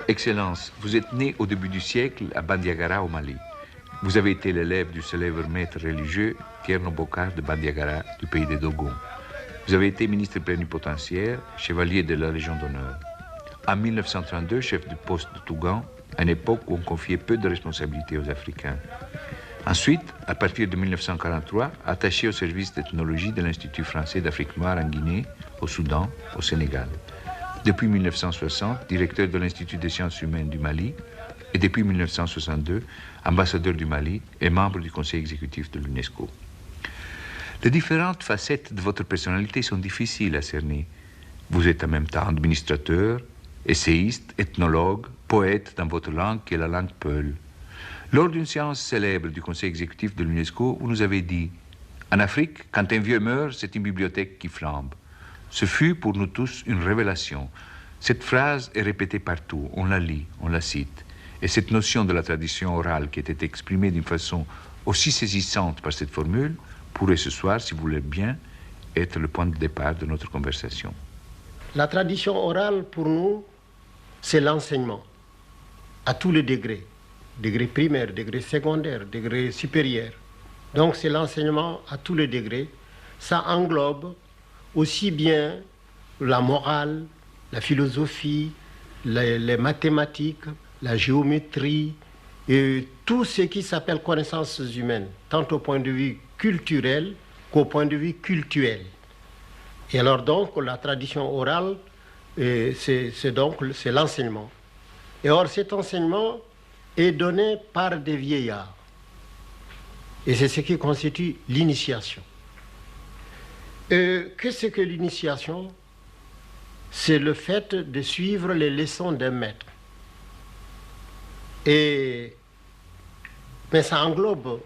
Excellence, vous êtes né au début du siècle à Bandiagara au Mali. Vous avez été l'élève du célèbre maître religieux Thierno Bokar de Bandiagara du pays des Dogons. Vous avez été ministre plénipotentiaire, chevalier de la Légion d'honneur. En 1932, chef du poste de Tougan, à une époque où on confiait peu de responsabilités aux Africains. Ensuite, à partir de 1943, attaché au service d'ethnologie de l'Institut français d'Afrique noire en Guinée, au Soudan, au Sénégal. Depuis 1960, directeur de l'Institut des sciences humaines du Mali, et depuis 1962, ambassadeur du Mali et membre du conseil exécutif de l'UNESCO. Les différentes facettes de votre personnalité sont difficiles à cerner. Vous êtes en même temps administrateur, essayiste, ethnologue, poète dans votre langue qui est la langue peul. Lors d'une séance célèbre du conseil exécutif de l'UNESCO, vous nous avez dit « En Afrique, quand un vieux meurt, c'est une bibliothèque qui flambe. » Ce fut pour nous tous une révélation. Cette phrase est répétée partout, on la lit, on la cite. Et cette notion de la tradition orale qui était exprimée d'une façon aussi saisissante par cette formule pourrait ce soir, si vous voulez bien, être le point de départ de notre conversation. La tradition orale, pour nous, c'est l'enseignement, à tous les degrés. Degré primaire, degré secondaire, degré supérieur. Donc c'est l'enseignement à tous les degrés. Ça englobe aussi bien la morale, la philosophie, les mathématiques, la géométrie, et tout ce qui s'appelle connaissances humaines, tant au point de vue culturel qu'au point de vue cultuel. Et alors donc, la tradition orale, c'est l'enseignement. Et or, cet enseignement est donné par des vieillards. Et c'est ce qui constitue l'initiation. Qu'est-ce que l'initiation? C'est le fait de suivre les leçons d'un maître. Mais ça englobe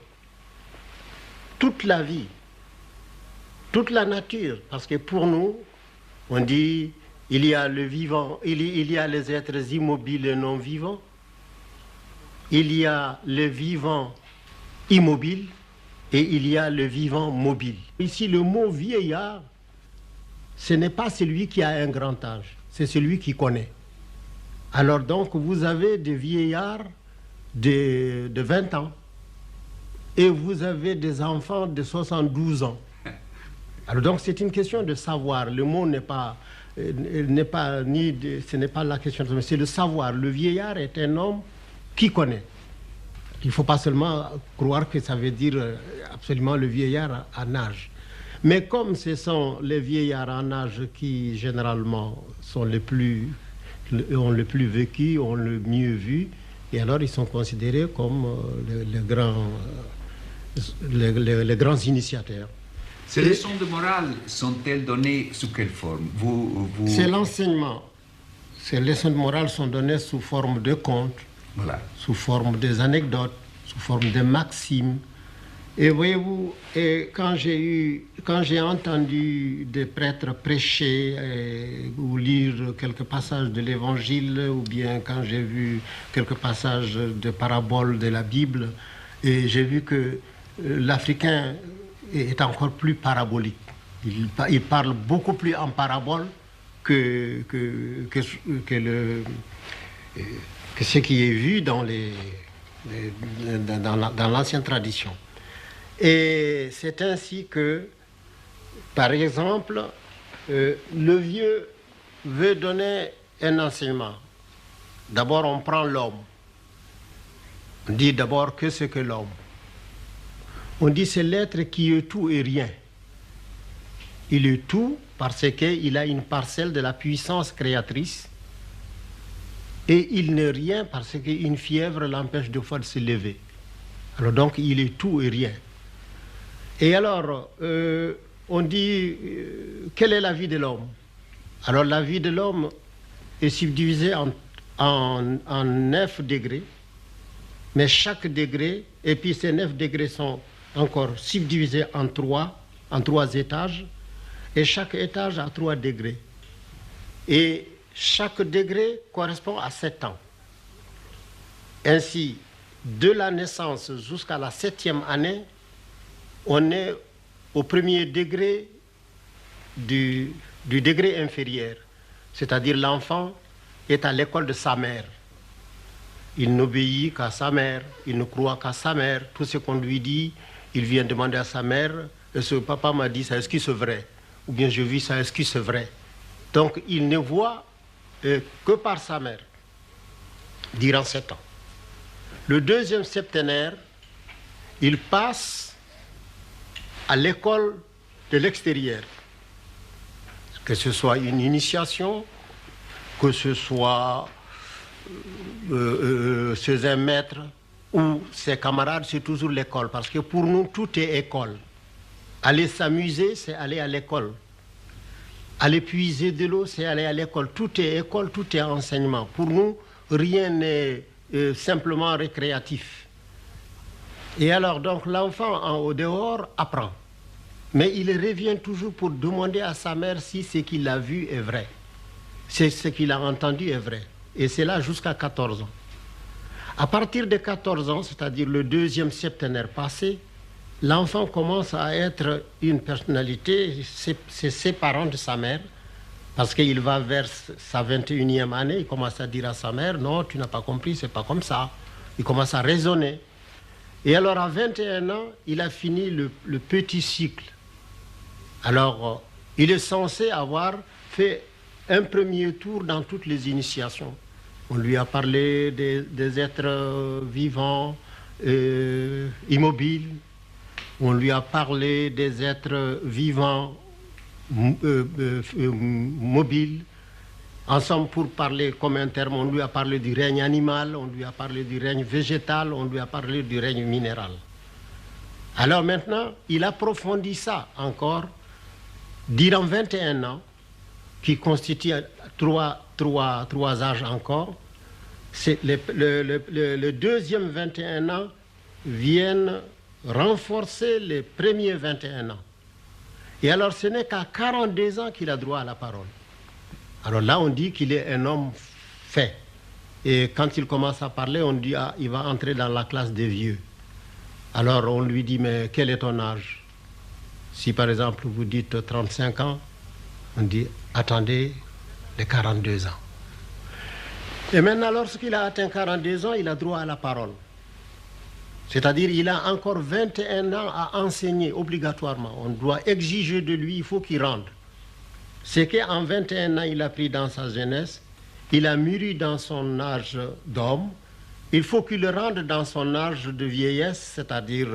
toute la vie, toute la nature, parce que pour nous, on dit il y a le vivant, il y a les êtres immobiles et non vivants, il y a le vivant immobile et il y a le vivant mobile. Ici, le mot vieillard, ce n'est pas celui qui a un grand âge, c'est celui qui connaît. Alors donc, vous avez des vieillards de 20 ans et vous avez des enfants de 72 ans. Alors donc, c'est une question de savoir. Le mot ce n'est pas la question, mais c'est le savoir. Le vieillard est un homme qui connaît. Il ne faut pas seulement croire que ça veut dire absolument le vieillard en âge. Mais comme ce sont les vieillards en âge qui, généralement, ont le plus vécu, ont le mieux vu, et alors ils sont considérés comme les grands initiateurs. Ces leçons de morale sont-elles données sous quelle forme? C'est l'enseignement. Ces leçons de morale sont données sous forme de contes, voilà, sous forme des anecdotes, sous forme de maximes. Et voyez-vous, quand j'ai entendu des prêtres prêcher ou lire quelques passages de l'Évangile, ou bien quand j'ai vu quelques passages de paraboles de la Bible, et j'ai vu que l'Africain est encore plus parabolique. Il parle beaucoup plus en parabole que ce qui est vu dans l'ancienne tradition. Et c'est ainsi que, par exemple, le vieux veut donner un enseignement. D'abord, on prend l'homme. On dit d'abord que c'est que l'homme. On dit c'est l'être qui est tout et rien. Il est tout parce qu'il a une parcelle de la puissance créatrice. Et il n'est rien parce qu'une fièvre l'empêche de fois de se lever. Alors donc, il est tout et rien. Et alors, on dit, quelle est la vie de l'homme? Alors, la vie de l'homme est subdivisée en 9 degrés, mais chaque degré, et puis ces 9 degrés sont encore subdivisés en 3 étages, et chaque étage a 3 degrés. Et chaque degré correspond à 7 ans. Ainsi, de la naissance jusqu'à la 7e année, on est au premier degré du degré inférieur, c'est-à-dire l'enfant est à l'école de sa mère. Il n'obéit qu'à sa mère, il ne croit qu'à sa mère. Tout ce qu'on lui dit, il vient demander à sa mère, est-ce que papa m'a dit ça, est-ce que c'est vrai? Ou bien je vis ça, est-ce que c'est vrai? Donc il ne voit que par sa mère, durant 7 ans. Le deuxième septénaire, il passe à l'école de l'extérieur. Que ce soit une initiation, que ce soit chez un maître ou ses camarades, c'est toujours l'école. Parce que pour nous, tout est école. Aller s'amuser, c'est aller à l'école. Aller puiser de l'eau, c'est aller à l'école. Tout est école, tout est enseignement. Pour nous, rien n'est simplement récréatif. Et alors, donc, l'enfant au dehors apprend. Mais il revient toujours pour demander à sa mère si ce qu'il a vu est vrai. Si ce qu'il a entendu est vrai. Et c'est là jusqu'à 14 ans. À partir de 14 ans, c'est-à-dire le deuxième septénaire passé, l'enfant commence à être une personnalité, c'est séparant de sa mère, parce qu'il va vers sa 21e année, il commence à dire à sa mère, non, tu n'as pas compris, c'est pas comme ça. Il commence à raisonner. Et alors à 21 ans, il a fini le petit cycle. Alors, il est censé avoir fait un premier tour dans toutes les initiations. On lui a parlé des êtres vivants, immobiles. On lui a parlé des êtres vivants, mobiles. Ensemble, pour parler comme un terme, on lui a parlé du règne animal, on lui a parlé du règne végétal, on lui a parlé du règne minéral. Alors maintenant, il approfondit ça encore durant 21 ans, qui constitue trois âges encore. Le deuxième 21 ans viennent renforcer les premiers 21 ans. Et alors ce n'est qu'à 42 ans qu'il a droit à la parole. Alors là on dit qu'il est un homme fait. Et quand il commence à parler, on dit il va entrer dans la classe des vieux. Alors on lui dit mais quel est ton âge? Si par exemple vous dites 35 ans, on dit attendez les 42 ans. Et maintenant lorsqu'il a atteint 42 ans, il a droit à la parole. C'est-à-dire il a encore 21 ans à enseigner obligatoirement. On doit exiger de lui, il faut qu'il rende. C'est qu'en 21 ans, il a pris dans sa jeunesse, il a mûri dans son âge d'homme, il faut qu'il le rende dans son âge de vieillesse, c'est-à-dire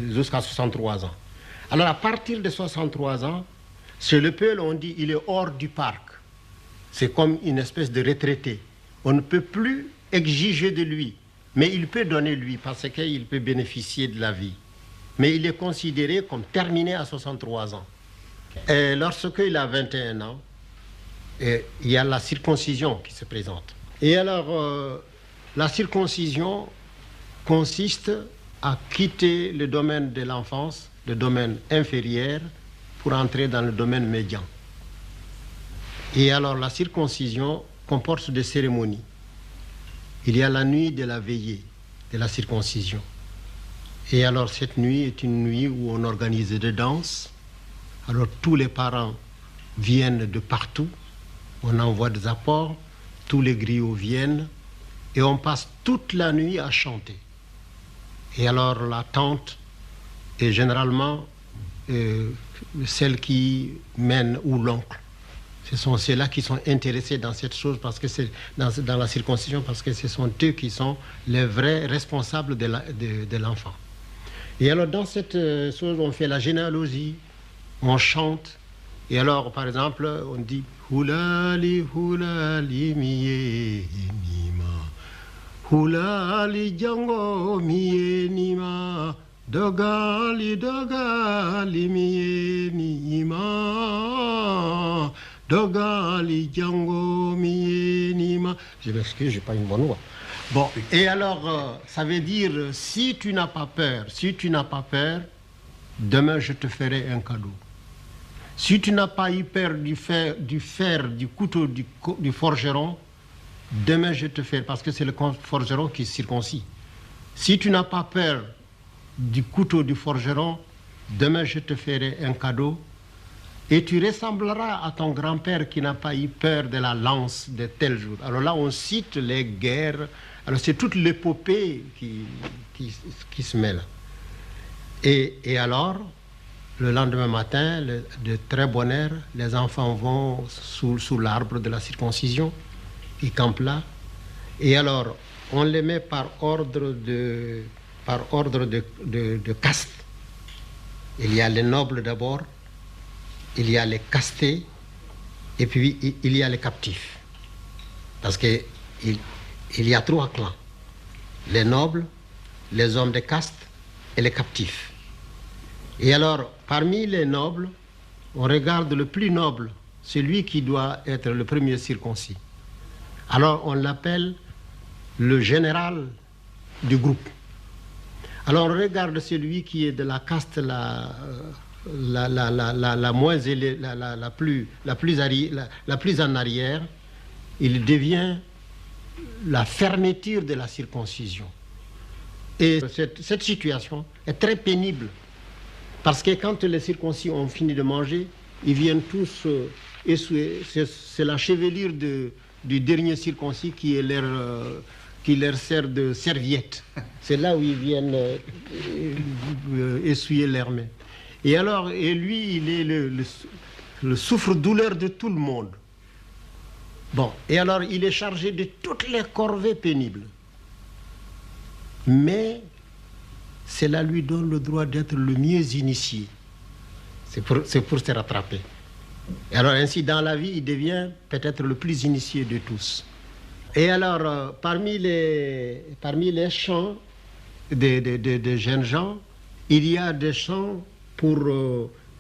jusqu'à 63 ans. Alors à partir de 63 ans, chez le Peul, on dit il est hors du parc. C'est comme une espèce de retraité. On ne peut plus exiger de lui, mais il peut donner lui parce qu'il peut bénéficier de la vie. Mais il est considéré comme terminé à 63 ans. Et lorsqu'il a 21 ans, il y a la circoncision qui se présente. Et alors, la circoncision consiste à quitter le domaine de l'enfance, le domaine inférieur, pour entrer dans le domaine médian. Et alors, la circoncision comporte des cérémonies. Il y a la nuit de la veillée, de la circoncision. Et alors, cette nuit est une nuit où on organise des danses. Alors, tous les parents viennent de partout. On envoie des apports. Tous les griots viennent. Et on passe toute la nuit à chanter. Et alors, la tante est généralement celle qui mène ou l'oncle. Ce sont ceux-là qui sont intéressés dans cette chose, parce que c'est dans la circoncision, parce que ce sont eux qui sont les vrais responsables de l'enfant. Et alors, dans cette chose, on fait la généalogie, on chante. Et alors, par exemple, on dit « Hulali, hulali, miye, nima. Hulali, django, miye, nima. Dogali, dogali, miye, nima. Dogali, django, miye, nima. » Je m'excuse, je n'ai pas une bonne voix. Bon, et alors, ça veut dire, si tu n'as pas peur, demain je te ferai un cadeau. Si tu n'as pas eu peur du fer, du couteau, du forgeron, demain je te fais, parce que c'est le forgeron qui circoncis. Si tu n'as pas peur du couteau du forgeron, demain je te ferai un cadeau et tu ressembleras à ton grand-père qui n'a pas eu peur de la lance de tel jour. Alors là, on cite les guerres. Alors c'est toute l'épopée qui se mêle. Et alors, le lendemain matin, de très bonne heure, les enfants vont sous l'arbre de la circoncision. Ils campent là. Et alors, on les met par ordre de caste. Il y a les nobles d'abord, il y a les castés, et puis il y a les captifs. Parce qu'il y a 3 clans. Les nobles, les hommes de caste et les captifs. Et alors, parmi les nobles, on regarde le plus noble, celui qui doit être le premier circoncis. Alors, on l'appelle le général du groupe. Alors, on regarde celui qui est de la caste la moins élevée, la plus en arrière. Il devient la fermeture de la circoncision. Et cette situation est très pénible. Parce que quand les circoncis ont fini de manger, ils viennent tous essuyer. C'est la chevelure du dernier circoncis qui leur sert de serviette. C'est là où ils viennent essuyer leurs mains. Et lui, il est le souffre-douleur de tout le monde. Bon, et alors il est chargé de toutes les corvées pénibles. Mais cela lui donne le droit d'être le mieux initié. C'est pour se rattraper. Et alors ainsi, dans la vie, il devient peut-être le plus initié de tous. Et alors, parmi les chants des jeunes gens, il y a des chants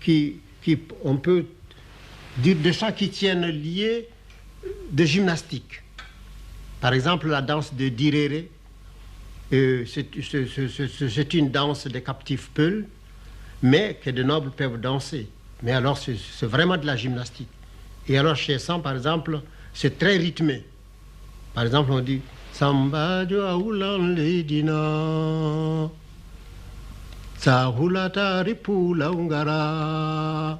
qui on peut dire des chants qui tiennent liés de gymnastique. Par exemple, la danse de Direre. C'est une danse des captifs peuls, mais que de nobles peuvent danser. Mais alors, c'est vraiment de la gymnastique. Et alors, chez Sam, par exemple, c'est très rythmé. Par exemple, on dit Samba jo aulan ledina, Sahulata ripula ungara,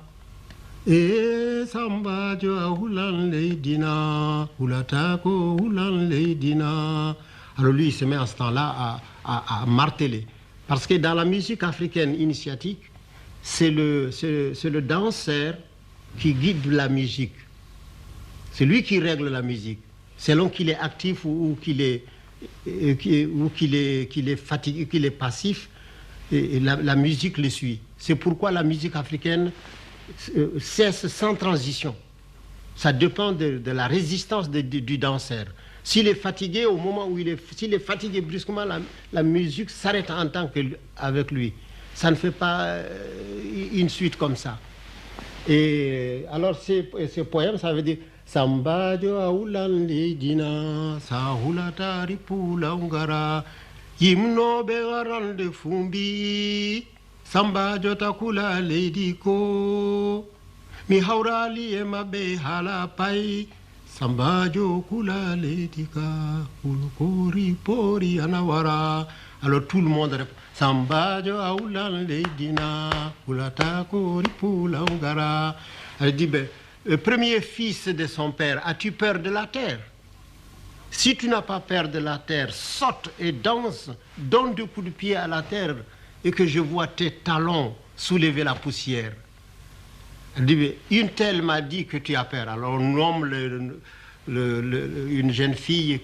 Samba jo aulan ledina, Hulata ko ulan ledina. Alors lui, il se met à ce temps-là à marteler. Parce que dans la musique africaine initiatique, c'est le danseur qui guide la musique. C'est lui qui règle la musique. Selon qu'il est actif ou qu'il est fatigué, qu'il est passif, et la musique le suit. C'est pourquoi la musique africaine cesse sans transition. Ça dépend de la résistance du danseur. S'il est fatigué, au moment où s'il est fatigué brusquement, la musique s'arrête en tant qu'avec lui. Ça ne fait pas une suite comme ça. Et alors, ce poème, ça veut dire Samba jo aulan ledina, Sahulata ripula ungara, Yimno begaran de fumbi, Samba jo takula lediko, Mi haurali emabe halapai, Samba jo kula ledika, Ulukori pori anawara. Alors tout le monde répond Samba jo aulan ledina, Ulata kori pula ungara. Elle dit le premier fils de son père, as-tu peur de la terre? Si tu n'as pas peur de la terre, saute et danse, donne 2 coups de pied à la terre et que je vois tes talons soulever la poussière. Elle dit, une telle m'a dit que tu as peur. Alors on nomme une jeune fille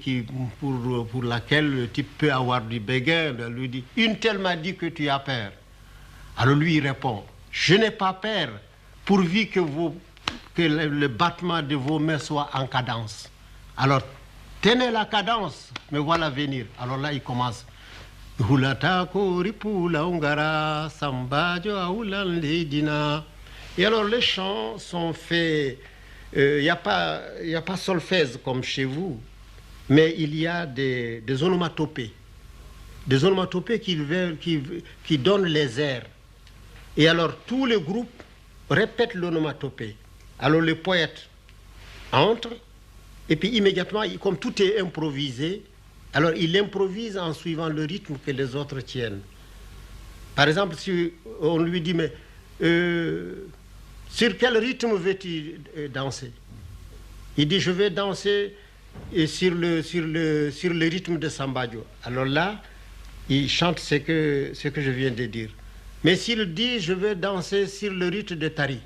pour laquelle le type peut avoir du béguin. Elle lui dit, une telle m'a dit que tu as peur. Alors lui il répond, je n'ai pas peur pourvu que le battement de vos mains soit en cadence. Alors, tenez la cadence, me voilà venir. Alors là, il commence. Et alors, les chants sont faits. Il n'y a pas solfège comme chez vous, mais il y a des onomatopées. Des onomatopées qui donnent les airs. Et alors, tous les groupes répète l'onomatopée. Alors le poète entre, et puis immédiatement, comme tout est improvisé, alors il improvise en suivant le rythme que les autres tiennent. Par exemple, si on lui dit, mais sur quel rythme veux-tu danser? Il dit, je vais danser sur le rythme de Sambadio. Alors là, il chante ce que je viens de dire. Mais s'il dit, je vais danser sur le rythme de Tari,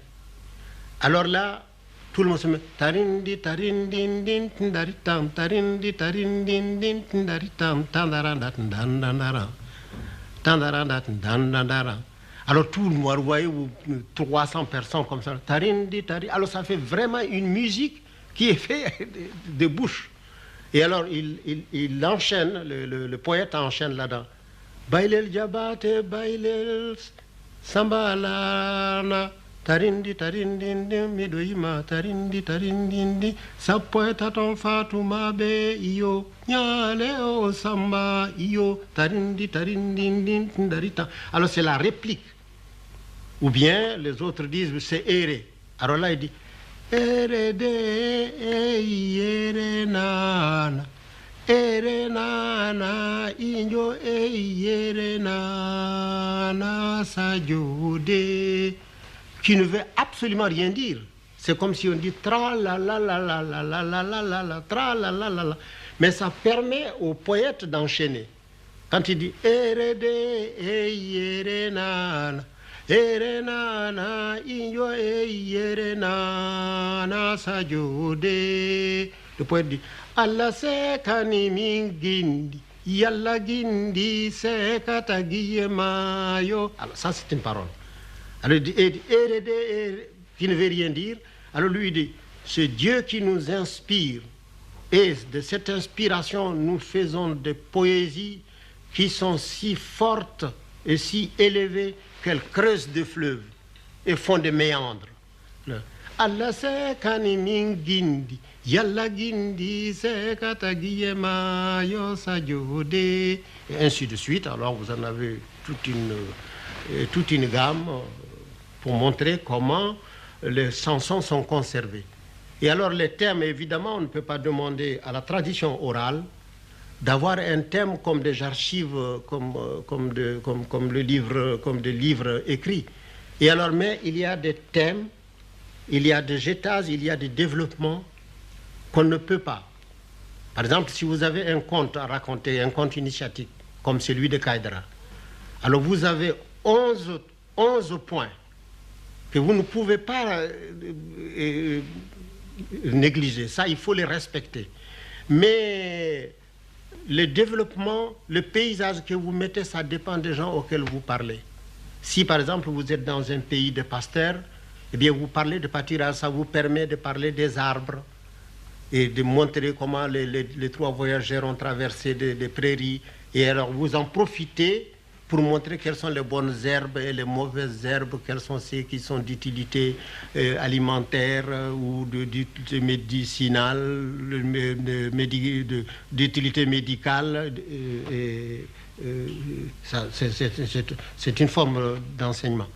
alors là, tout le monde se met tarindi tarindin din tindaritam tarindi tarindin din tindaritam tandarandat dandandaran tandarandat dandandaran. Alors tout le monde, vous voyez, 300 personnes comme ça, tarindi tari. Alors ça fait vraiment une musique qui est faite de bouche. Et alors il enchaîne, le poète enchaîne là-dedans. Bailel jabate bailel sambalana. Tarindi tarindindi midoima tarindi tarindindi sapoeta ton fatuma be iyo nyale o samba iyo tarindi tarindindi darita. Alors c'est la réplique. Ou bien les autres disent c'est ere. Alors là il dit ere de ere nana ere nana injo ere nana sajode, qui ne veut absolument rien dire. C'est comme si on dit tra la la la la la la la la la la tra la la la la. Mais ça permet au poète d'enchaîner. Quand il dit ere de ere nana inyo ere nana sajode, le poète dit Allah se kani mingindi yalla gindi se katagiye mayo. Alors ça c'est une parole. Alors, qui ne veut rien dire. Alors lui dit, c'est Dieu qui nous inspire. Et de cette inspiration, nous faisons des poésies qui sont si fortes et si élevées qu'elles creusent des fleuves et font des méandres. Allah se kani gindi, yalla gindi se katagiyema yo sajode, et ainsi de suite. Alors vous en avez toute une gamme pour montrer comment les chansons sont conservées. Et alors les thèmes, évidemment, on ne peut pas demander à la tradition orale d'avoir un thème comme des archives, comme des livres écrits. Et alors, mais il y a des thèmes, il y a des jetages, il y a des développements qu'on ne peut pas. Par exemple, si vous avez un conte à raconter, un conte initiatique, comme celui de Kaïdra, alors vous avez 11 points que vous ne pouvez pas négliger. Ça, il faut les respecter. Mais le développement, le paysage que vous mettez, ça dépend des gens auxquels vous parlez. Si, par exemple, vous êtes dans un pays de pasteurs, eh bien, vous parlez de pâturage, ça vous permet de parler des arbres et de montrer comment les trois voyageurs ont traversé des prairies. Et alors, vous en profitez pour montrer quelles sont les bonnes herbes et les mauvaises herbes, quelles sont celles qui sont d'utilité alimentaire ou d'utilité médicinale, d'utilité médicale. C'est une forme d'enseignement.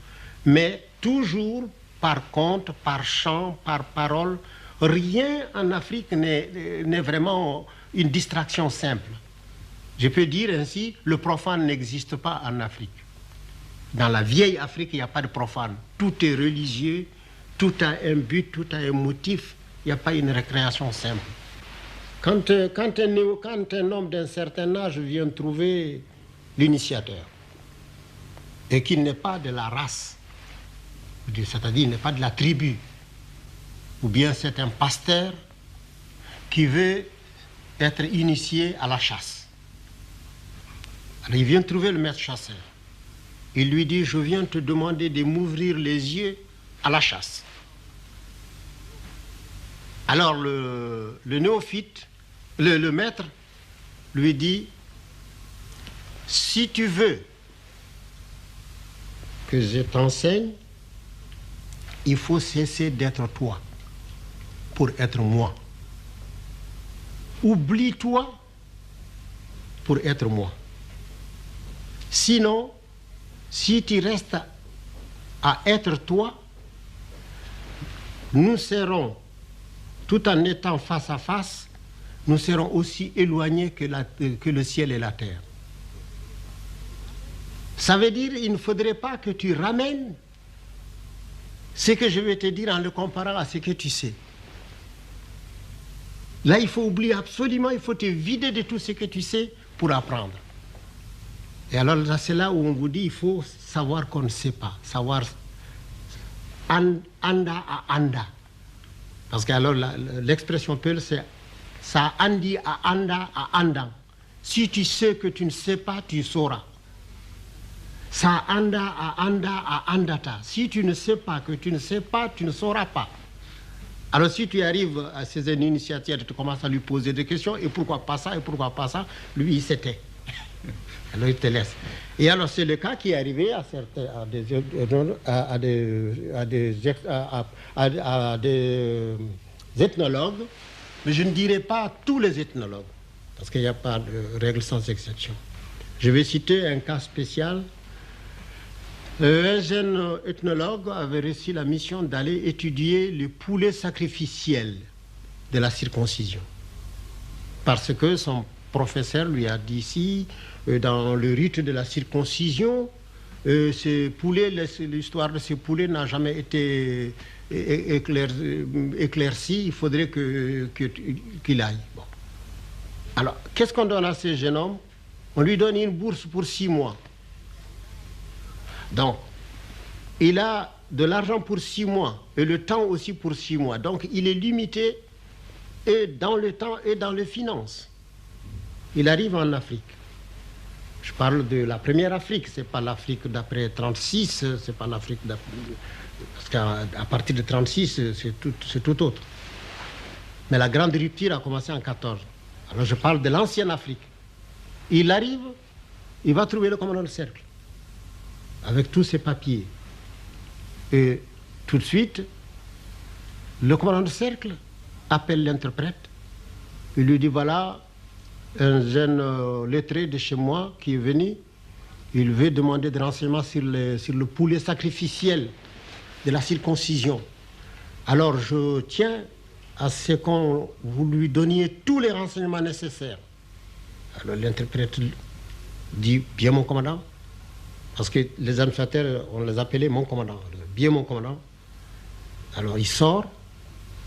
Mais toujours par conte, par chant, par parole, rien en Afrique n'est vraiment une distraction simple. Je peux dire ainsi, le profane n'existe pas en Afrique. Dans la vieille Afrique, il n'y a pas de profane. Tout est religieux, tout a un but, tout a un motif. Il n'y a pas une récréation simple. Quand un homme d'un certain âge vient trouver l'initiateur et qu'il n'est pas de la race, c'est-à-dire il n'est pas de la tribu, ou bien c'est un pasteur qui veut être initié à la chasse. Alors il vient trouver le maître chasseur. Il lui dit, je viens te demander de m'ouvrir les yeux à la chasse. Alors le néophyte, le maître, lui dit, si tu veux que je t'enseigne, il faut cesser d'être toi pour être moi. Oublie-toi pour être moi. Sinon, si tu restes à être toi, nous serons, tout en étant face à face, nous serons aussi éloignés que le ciel et la terre. Ça veut dire qu'il ne faudrait pas que tu ramènes ce que je vais te dire en le comparant à ce que tu sais. Là, il faut oublier absolument, il faut te vider de tout ce que tu sais pour apprendre. Et alors là, c'est là où on vous dit, il faut savoir qu'on ne sait pas, savoir anda à anda. Parce que alors l'expression Peul, c'est ça andi à anda à andang. Si tu sais que tu ne sais pas, tu sauras. Ça anda à anda à andata. Si tu ne sais pas que tu ne sais pas, tu ne sauras pas. Alors si tu arrives à ces initiatives, tu commences à lui poser des questions, et pourquoi pas ça, et pourquoi pas ça, lui il s'était. Alors il te laisse. Et alors c'est le cas qui est arrivé à des ethnologues, mais je ne dirais pas tous les ethnologues, parce qu'il n'y a pas de règle sans exception. Je vais citer un cas spécial. Un jeune ethnologue avait reçu la mission d'aller étudier le poulet sacrificiel de la circoncision. Parce que son professeur lui a dit si, dans le rite de la circoncision, ce poulet, l'histoire de ce poulet n'a jamais été éclaircie, il faudrait qu'il aille. Bon. Alors, qu'est-ce qu'on donne à ce jeune homme? On lui donne une bourse pour 6 mois. Donc, il a de l'argent pour 6 mois et le temps aussi pour 6 mois. Donc, il est limité et dans le temps et dans les finances. Il arrive en Afrique. Je parle de la première Afrique, ce n'est pas l'Afrique d'après 1936, c'est pas l'Afrique d'après... Parce qu'à partir de 1936, c'est tout autre. Mais la grande rupture a commencé en 1914. Alors, je parle de l'ancienne Afrique. Il arrive, il va trouver le commandant de cercle, avec tous ses papiers. Et tout de suite, le commandant de cercle appelle l'interprète. Il lui dit, voilà, un jeune lettré de chez moi qui est venu, il veut demander des renseignements sur le poulet sacrificiel de la circoncision. Alors je tiens à ce qu'on vous lui donniez tous les renseignements nécessaires. Alors l'interprète dit, bien mon commandant, parce que les administrateurs, on les appelait mon commandant. Bien mon commandant. Alors il sort,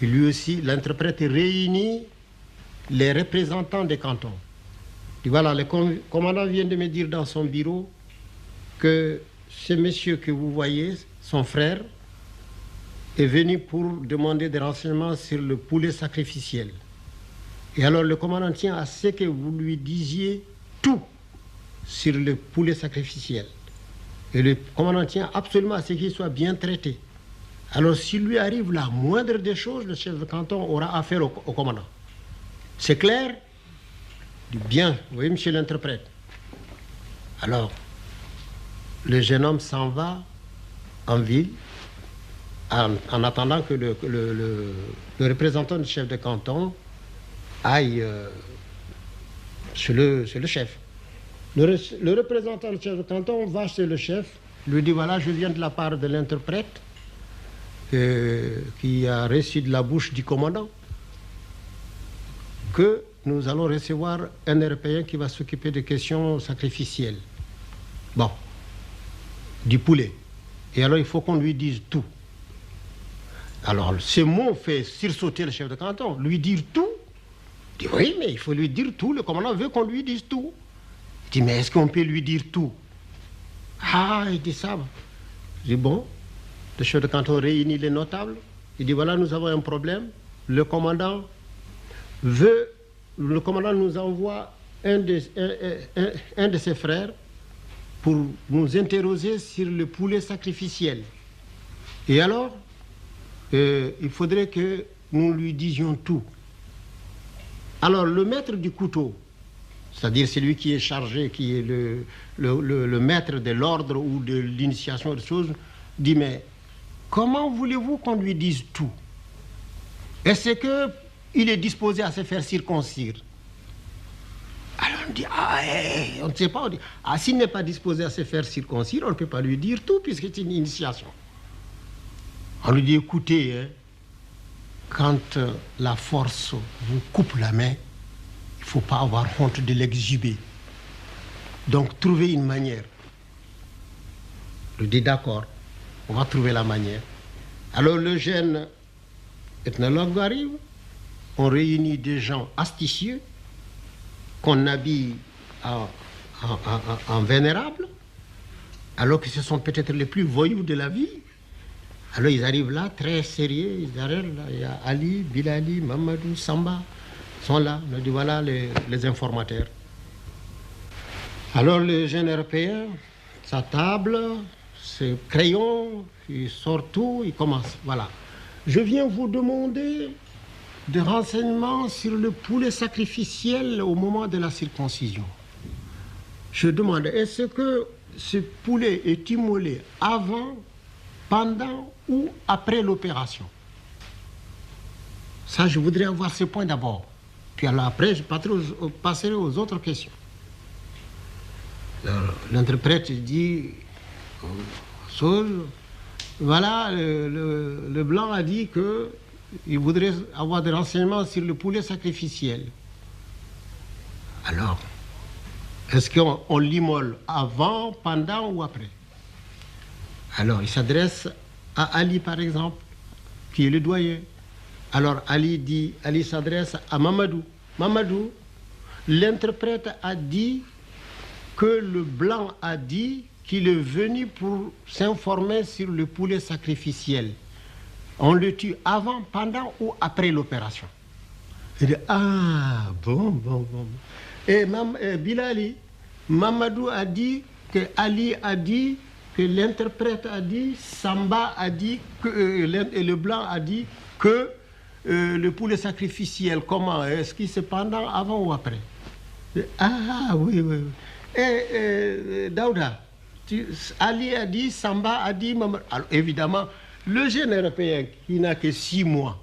et lui aussi, l'interprète réunit les représentants des cantons. Et voilà, le commandant vient de me dire dans son bureau que ce monsieur que vous voyez, son frère, est venu pour demander des renseignements sur le poulet sacrificiel. Et alors le commandant tient à ce que vous lui disiez tout sur le poulet sacrificiel. Et le commandant tient absolument à ce qu'il soit bien traité. Alors s'il lui arrive la moindre des choses, le chef de canton aura affaire au commandant. C'est clair? Bien, vous voyez, monsieur l'interprète. Alors, le jeune homme s'en va en ville en attendant que le représentant du chef de canton aille chez le chef. Le représentant du chef de canton va chez le chef, lui dit, voilà, je viens de la part de l'interprète qui a reçu de la bouche du commandant que nous allons recevoir un Européen qui va s'occuper des questions sacrificielles. Bon, du poulet. Et alors il faut qu'on lui dise tout. Alors ces mots fait sursauter le chef de canton. Lui dire tout? Il dit oui, mais il faut lui dire tout. Le commandant veut qu'on lui dise tout. Il dit mais est-ce qu'on peut lui dire tout? Ah, il dit ça. Je dis bon. Le chef de canton réunit les notables. Il dit voilà, nous avons un problème. Le commandant nous envoie un de ses frères pour nous interroger sur le poulet sacrificiel. Et alors, il faudrait que nous lui disions tout. Alors, le maître du couteau, c'est-à-dire celui qui est chargé, qui est le maître de l'ordre ou de l'initiation de choses, dit, mais comment voulez-vous qu'on lui dise tout? Est-ce qu'il est disposé à se faire circoncire? Alors on dit, on ne sait pas. On dit, s'il n'est pas disposé à se faire circoncire, on ne peut pas lui dire tout, puisque c'est une initiation. On lui dit, écoutez, quand la force vous coupe la main, il ne faut pas avoir honte de l'exhiber. Donc, trouvez une manière. Je dis d'accord, on va trouver la manière. Alors, le jeune ethnologue arrive, on réunit des gens astucieux qu'on habille en vénérables, alors que ce sont peut-être les plus voyous de la ville. Alors ils arrivent là, très sérieux, ils arrivent là, il y a Ali, Bilali, Mamadou, Samba, sont là. On dit voilà les informateurs. Alors le jeune européen, sa table, ses crayons, il sort tout, il commence. Voilà. Je viens vous demander des renseignements sur le poulet sacrificiel au moment de la circoncision. Je demande, est-ce que ce poulet est immolé avant, pendant ou après l'opération? Ça, je voudrais avoir ce point d'abord. Puis alors après, je passerai aux autres questions. L'interprète dit, voilà, le blanc a dit qu'il voudrait avoir des renseignements sur le poulet sacrificiel. Alors, est-ce qu'on l'immole avant, pendant ou après? Alors, il s'adresse à Ali, par exemple, qui est le doyen. Alors, Ali s'adresse à Mamadou. Mamadou, l'interprète a dit que le blanc a dit qu'il est venu pour s'informer sur le poulet sacrificiel. On le tue avant, pendant ou après l'opération? Il dit, ah, bon. Et Bilali, Mamadou a dit que Ali a dit, que l'interprète a dit, Samba a dit, et le blanc a dit que le poulet sacrificiel, comment? Est-ce qu'il c'est pendant, avant ou après? Ah, oui. Et Daouda, Ali a dit, Samba a dit, Mamadou. Alors évidemment, le jeune européen qui n'a que 6 mois,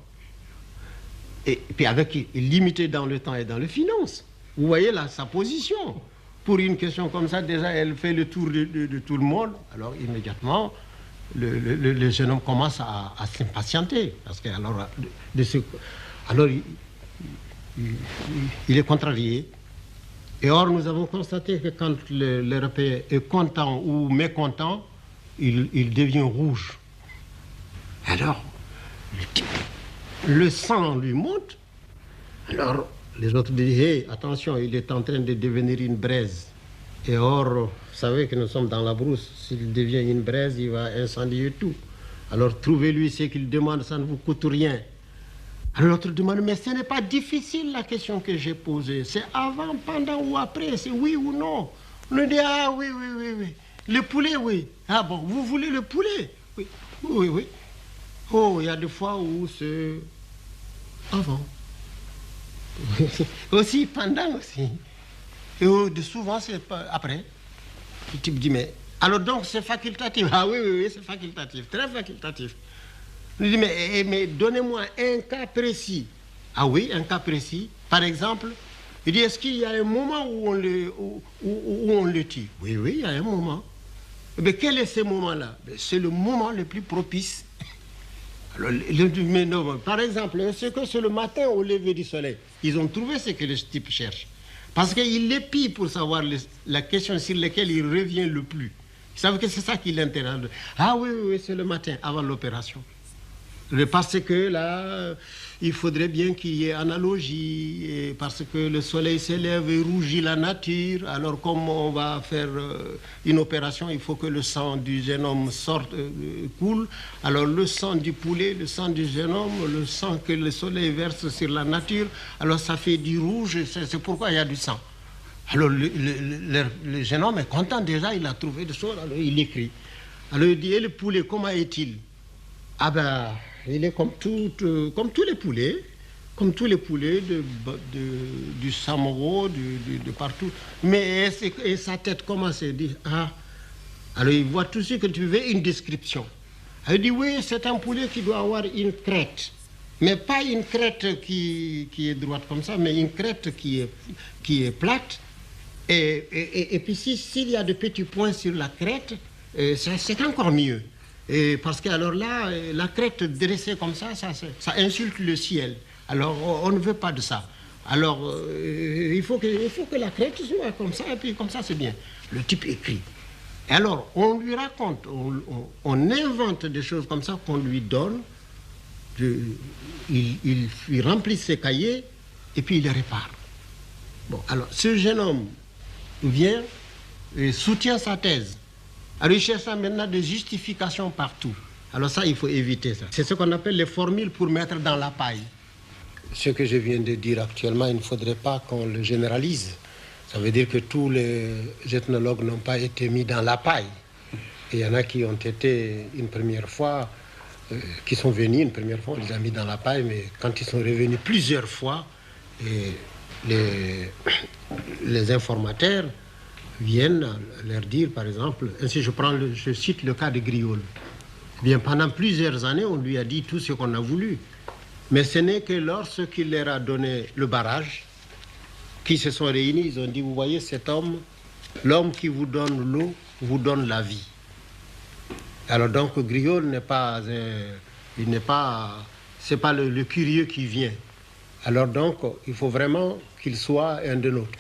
et puis limité dans le temps et dans les finances, vous voyez là sa position. Pour une question comme ça, déjà, elle fait le tour de tout le monde. Alors, immédiatement, le jeune homme commence à s'impatienter. Parce que, alors il est contrarié. Et or, nous avons constaté que quand l'Européen est content ou mécontent, il devient rouge. Alors, le sang lui monte. Alors, les autres disent, hey, attention, il est en train de devenir une braise. Et or, vous savez que nous sommes dans la brousse. S'il devient une braise, il va incendier tout. Alors, trouvez-lui ce qu'il demande, ça ne vous coûte rien. Alors, l'autre demande, mais ce n'est pas difficile la question que j'ai posée. C'est avant, pendant ou après, c'est oui ou non. On lui dit, ah oui. Le poulet, oui. Ah bon, vous voulez le poulet? Oui. Oh, il y a des fois où c'est avant. Aussi, pendant aussi. Et souvent, c'est après. Le type dit, mais... Alors donc, c'est facultatif. Ah oui, c'est facultatif, très facultatif. Il dit, mais donnez-moi un cas précis. Ah oui, un cas précis. Par exemple, il dit, est-ce qu'il y a un moment où on le tue? Oui, il y a un moment. Mais quel est ce moment-là? C'est le moment le plus propice. Alors, mais non, par exemple, est-ce que c'est le matin au lever du soleil? Ils ont trouvé ce que le type cherche. Parce qu'il l'épie pour savoir la question sur laquelle il revient le plus. Ils savent que c'est ça qui l'intéresse. Ah oui, c'est le matin, avant l'opération. Parce que là, il faudrait bien qu'il y ait analogie, parce que le soleil s'élève et rougit la nature. Alors, comme on va faire une opération, il faut que le sang du jeune homme coule. Alors, le sang du poulet, le sang du jeune homme, le sang que le soleil verse sur la nature, alors ça fait du rouge, c'est pourquoi il y a du sang. Alors, le jeune homme est content déjà, il a trouvé des choses, alors il écrit. Alors, il dit, et le poulet, comment est-il? Ah ben... Il est comme tous les poulets, du Samoro, de partout. Mais et sa tête commence à dire, ah, alors il voit tout ce que tu veux, une description. Il dit, oui, c'est un poulet qui doit avoir une crête. Mais pas une crête qui est droite comme ça, mais une crête qui est plate. Et puis s'il y a de petits points sur la crête, c'est encore mieux. Et parce que alors là, la crête dressée comme ça insulte le ciel. Alors on ne veut pas de ça. Alors il faut que la crête soit comme ça, et puis comme ça c'est bien. Le type écrit. Et alors on lui raconte, on invente des choses comme ça qu'on lui donne. Il remplit ses cahiers et puis il les répare. Bon, alors ce jeune homme vient et soutient sa thèse. Alors il cherche maintenant des justifications partout. Alors ça, il faut éviter ça. C'est ce qu'on appelle les formules pour mettre dans la paille. Ce que je viens de dire actuellement, il ne faudrait pas qu'on le généralise. Ça veut dire que tous les ethnologues n'ont pas été mis dans la paille. Et il y en a qui ont été une première fois, qui sont venus une première fois, on les a mis dans la paille, mais quand ils sont revenus plusieurs fois, les informateurs viennent leur dire, par exemple, ainsi je cite le cas de Griaule. Eh bien, pendant plusieurs années, on lui a dit tout ce qu'on a voulu. Mais ce n'est que lorsqu'il leur a donné le barrage, qui se sont réunis, ils ont dit, vous voyez cet homme, l'homme qui vous donne l'eau, vous donne la vie. Alors donc, Griaule c'est pas le curieux qui vient. Alors donc, il faut vraiment qu'il soit un de nôtres.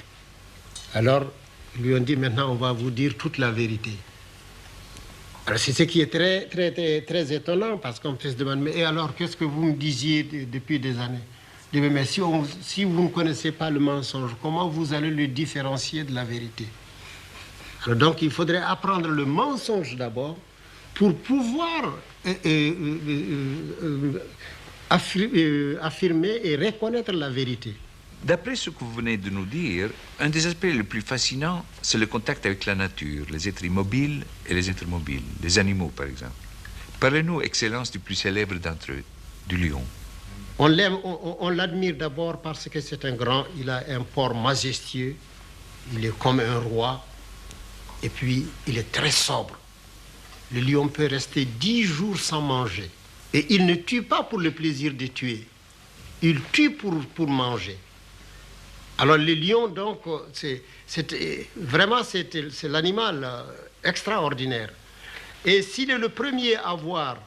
Alors, ils lui ont dit, maintenant, on va vous dire toute la vérité. Alors, c'est ce qui est très, très, très, très étonnant, parce qu'on peut se demander, mais et alors, qu'est-ce que vous me disiez depuis des années? Je dis, mais si vous ne connaissez pas le mensonge, comment vous allez le différencier de la vérité? Alors, donc, il faudrait apprendre le mensonge d'abord, pour pouvoir affirmer et reconnaître la vérité. D'après ce que vous venez de nous dire, un des aspects les plus fascinants, c'est le contact avec la nature, les êtres immobiles et les êtres mobiles, les animaux par exemple. Parlez-nous, Excellence, du plus célèbre d'entre eux, du lion. On l'aime, on l'admire d'abord parce que c'est un grand, il a un port majestueux, il est comme un roi, et puis il est très sobre. Le lion peut rester 10 jours sans manger. Et il ne tue pas pour le plaisir de tuer. Il tue pour manger. Alors le lion, donc, c'est l'animal extraordinaire. Et s'il est le premier à voir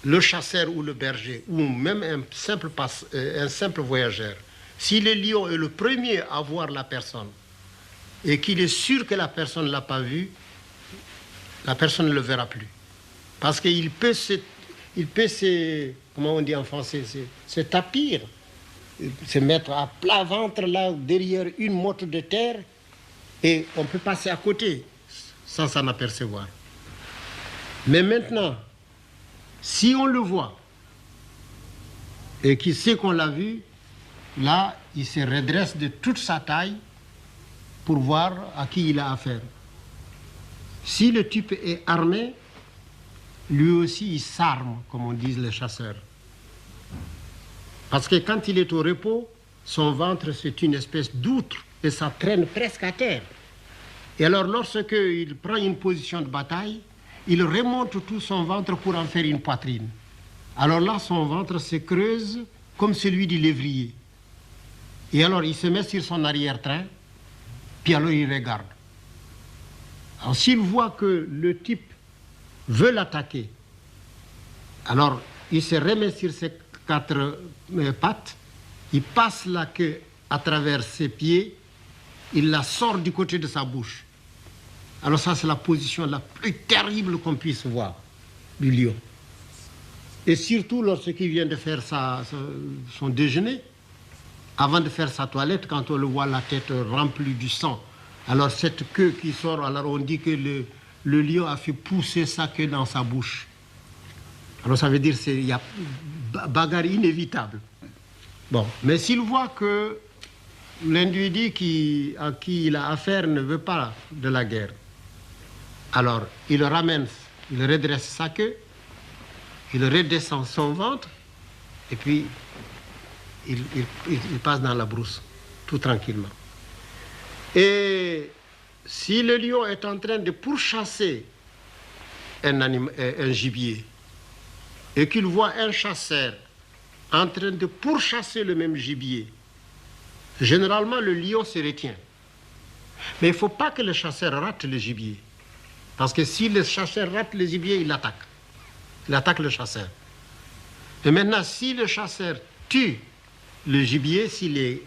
le chasseur ou le berger, ou même un simple voyageur, si le lion est le premier à voir la personne, et qu'il est sûr que la personne ne l'a pas vu, la personne ne le verra plus. Parce qu'il peut comment on dit en français, se tapir, se mettre à plat ventre là derrière une motte de terre, et on peut passer à côté sans s'en apercevoir. Mais maintenant, si on le voit et qu'il sait qu'on l'a vu, là, il se redresse de toute sa taille pour voir à qui il a affaire. Si le type est armé, lui aussi il s'arme, comme on dit les chasseurs. Parce que quand il est au repos, son ventre c'est une espèce d'outre et ça traîne presque à terre. Et alors lorsqu'il prend une position de bataille, il remonte tout son ventre pour en faire une poitrine. Alors là, son ventre se creuse comme celui du lévrier. Et alors il se met sur son arrière-train, puis alors il regarde. Alors s'il voit que le type veut l'attaquer, alors il se remet sur ses 4 pattes, il passe la queue à travers ses pieds, il la sort du côté de sa bouche. Alors ça, c'est la position la plus terrible qu'on puisse voir du lion. Et surtout lorsqu'il vient de faire son déjeuner, avant de faire sa toilette, quand on le voit la tête remplie du sang, alors cette queue qui sort, alors on dit que le lion a fait pousser sa queue dans sa bouche. Alors ça veut dire qu'il y a bagarre inévitable. Bon, mais s'il voit que l'individu à qui il a affaire ne veut pas de la guerre, alors il redresse sa queue, il redescend son ventre, et puis il passe dans la brousse, tout tranquillement. Et si le lion est en train de pourchasser un gibier, et qu'il voit un chasseur en train de pourchasser le même gibier, généralement le lion se retient. Mais il ne faut pas que le chasseur rate le gibier. Parce que si le chasseur rate le gibier, il l'attaque. Il attaque le chasseur. Et maintenant, si le chasseur tue le gibier, s'il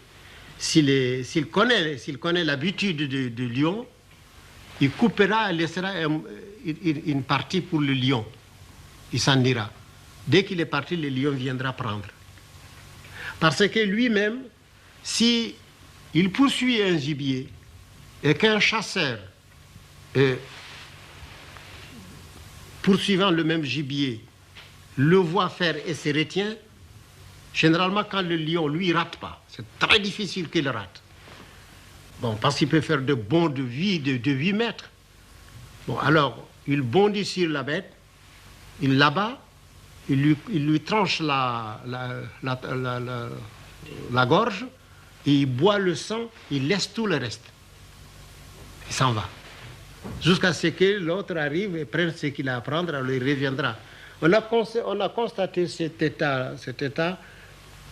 connaît l'habitude du lion, il coupera et laissera une partie pour le lion. Il s'en ira. Dès qu'il est parti, le lion viendra prendre. Parce que lui-même, si il poursuit un gibier et qu'un chasseur, poursuivant le même gibier, le voit faire et se retient, généralement quand le lion, lui, rate pas. C'est très difficile qu'il rate. Bon, parce qu'il peut faire de bonds de 8 mètres. Bon, alors, il bondit sur la bête, il l'abat, il lui tranche la gorge, et il boit le sang, il laisse tout le reste. Il s'en va. Jusqu'à ce que l'autre arrive et prenne ce qu'il a à prendre, alors il reviendra. On a constaté cet état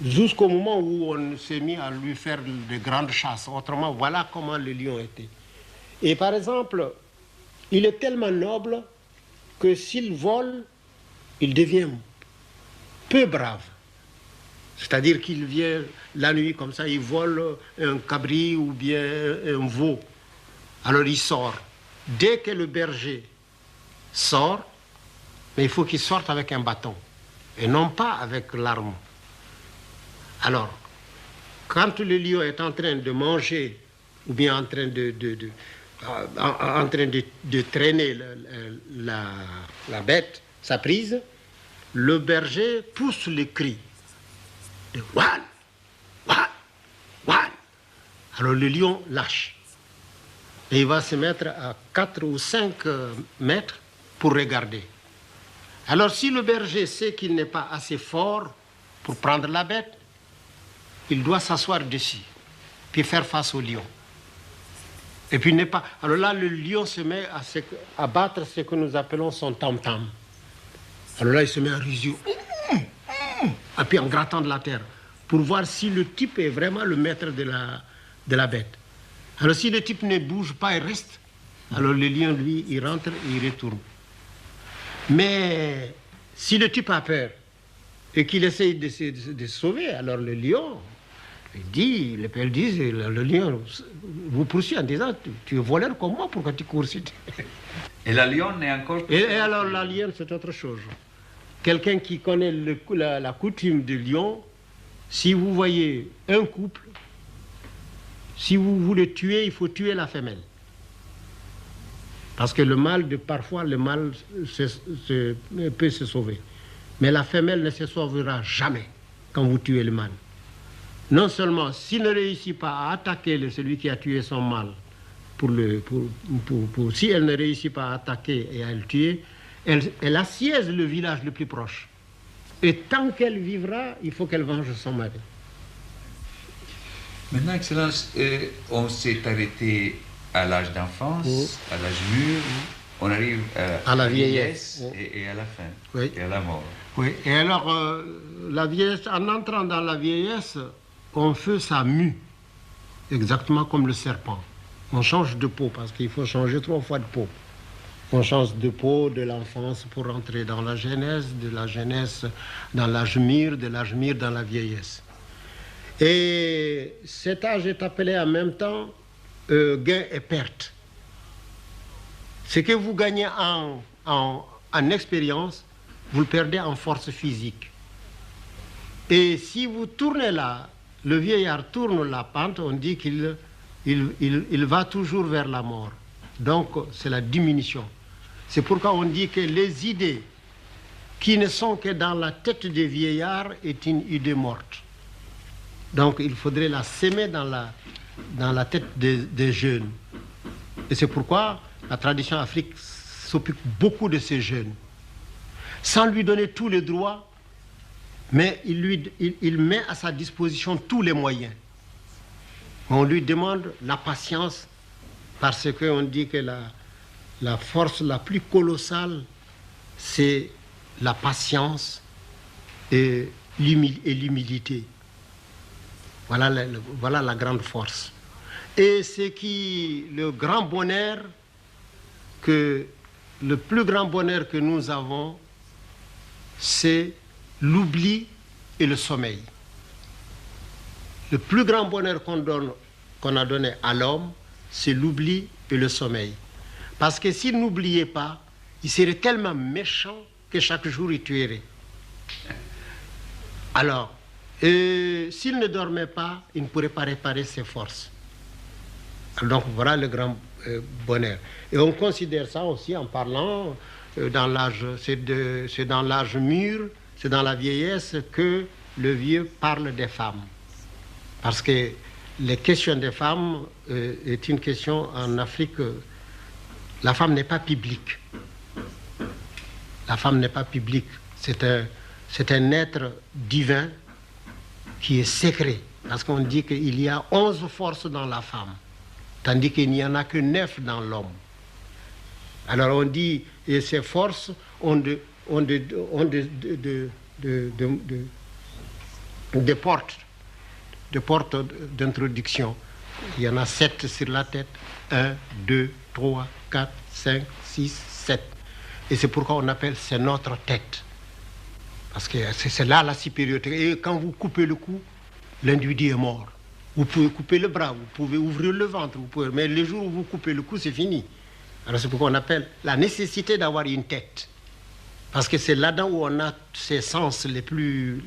jusqu'au moment où on s'est mis à lui faire de grandes chasses. Autrement, voilà comment le lion était. Et par exemple, il est tellement noble que s'il vole, il devient peu brave. C'est-à-dire qu'il vient la nuit comme ça, il vole un cabri ou bien un veau. Alors il sort. Dès que le berger sort, mais il faut qu'il sorte avec un bâton et non pas avec l'arme. Alors, quand le lion est en train de manger ou bien en train de traîner la bête, sa prise, le berger pousse le cri de Wan, Wan, Wan. Alors le lion lâche. Et il va se mettre à 4 ou 5 mètres pour regarder. Alors si le berger sait qu'il n'est pas assez fort pour prendre la bête, il doit s'asseoir dessus, puis faire face au lion. Et puis n'est pas. Alors là, le lion se met à battre ce que nous appelons son tam-tam. Alors là, il se met à rugir, et puis en grattant de la terre, pour voir si le type est vraiment le maître de la bête. Alors si le type ne bouge pas et reste, alors le lion, lui, il rentre et il retourne. Mais si le type a peur et qu'il essaye de se sauver, alors le lion, les pères disent, le lion vous poursuit en disant, tu es voleur comme moi, pourquoi tu cours si Et la lionne est encore... Et alors la lionne, c'est autre chose. Quelqu'un qui connaît la coutume du lion, si vous voyez un couple, si vous voulez tuer, il faut tuer la femelle. Parce que parfois, le mâle peut se sauver. Mais la femelle ne se sauvera jamais quand vous tuez le mâle. Non seulement, s'il ne réussit pas à attaquer celui qui a tué son mâle, si elle ne réussit pas à attaquer et à le tuer, elle assiège le village le plus proche. Et tant qu'elle vivra, il faut qu'elle venge son mari. Maintenant, Excellence, on s'est arrêté à l'âge d'enfance, à l'âge mûr, on arrive à la vieillesse et à la fin, et à la mort. Oui, et alors, la vieillesse, en entrant dans la vieillesse, on fait sa mue, exactement comme le serpent. On change de peau, parce qu'il faut changer 3 fois de peau. On change de peau de l'enfance pour entrer dans la jeunesse, de la jeunesse dans l'âge mûr, de l'âge mûr dans la vieillesse. Et cet âge est appelé en même temps gain et perte. Ce que vous gagnez en expérience, vous le perdez en force physique. Et si vous tournez là, le vieillard tourne la pente, on dit qu'il va toujours vers la mort. Donc, c'est la diminution. C'est pourquoi on dit que les idées qui ne sont que dans la tête des vieillards est une idée morte. Donc, il faudrait la s'aimer dans la tête des jeunes. Et c'est pourquoi la tradition africaine s'occupe beaucoup de ces jeunes. Sans lui donner tous les droits, mais il met à sa disposition tous les moyens. On lui demande la patience, parce qu'on dit que la force la plus colossale, c'est la patience et l'humilité. Voilà la grande force. Et c'est le plus grand bonheur que nous avons, c'est l'oubli et le sommeil. Le plus grand bonheur qu'on a donné à l'homme, c'est l'oubli et le sommeil. Parce que s'il n'oubliait pas, il serait tellement méchant que chaque jour il tuerait. Alors, s'il ne dormait pas, il ne pourrait pas réparer ses forces. Donc voilà le grand bonheur. Et on considère ça aussi en parlant dans l'âge, c'est dans l'âge mûr, c'est dans la vieillesse que le vieux parle des femmes. Parce que les questions des femmes est une question en Afrique. La femme n'est pas publique. La femme n'est pas publique. C'est un être divin qui est secret. Parce qu'on dit qu'il y a 11 forces dans la femme, tandis qu'il n'y en a que 9 dans l'homme. Alors on dit, et ces forces ont des portes d'introduction. Il y en a 7 sur la tête. 1, 2, 3, 4, 5, 6, 7. Et c'est pourquoi on appelle c'est notre tête. Parce que c'est là la supériorité. Et quand vous coupez le cou, l'individu est mort. Vous pouvez couper le bras, vous pouvez ouvrir le ventre, mais le jour où vous coupez le cou, c'est fini. Alors c'est pourquoi on appelle la nécessité d'avoir une tête. Parce que c'est là-dedans où on a ces sens les plus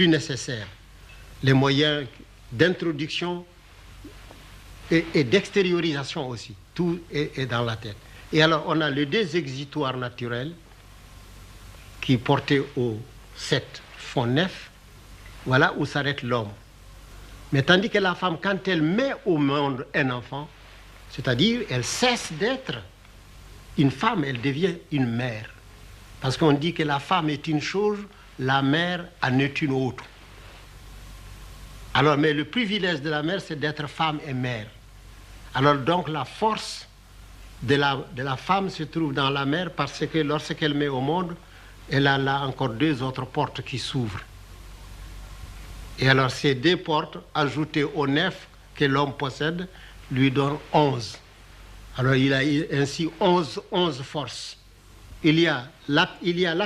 nécessaires. Les moyens d'introduction et d'extériorisation aussi. Tout est dans la tête. Et alors on a les 2 exutoires naturels qui portés au 7 font 9. Voilà où s'arrête l'homme. Mais tandis que la femme, quand elle met au monde un enfant, c'est-à-dire elle cesse d'être une femme, elle devient une mère. Parce qu'on dit que la femme est une chose, la mère en est une autre. Alors, mais le privilège de la mère, c'est d'être femme et mère. Alors donc la force de la femme se trouve dans la mère parce que lorsqu'elle met au monde, elle a là encore 2 autres portes qui s'ouvrent. Et alors ces 2 portes, ajoutées aux 9 que l'homme possède, lui donnent 11. Alors il a ainsi 11 forces. Il y a la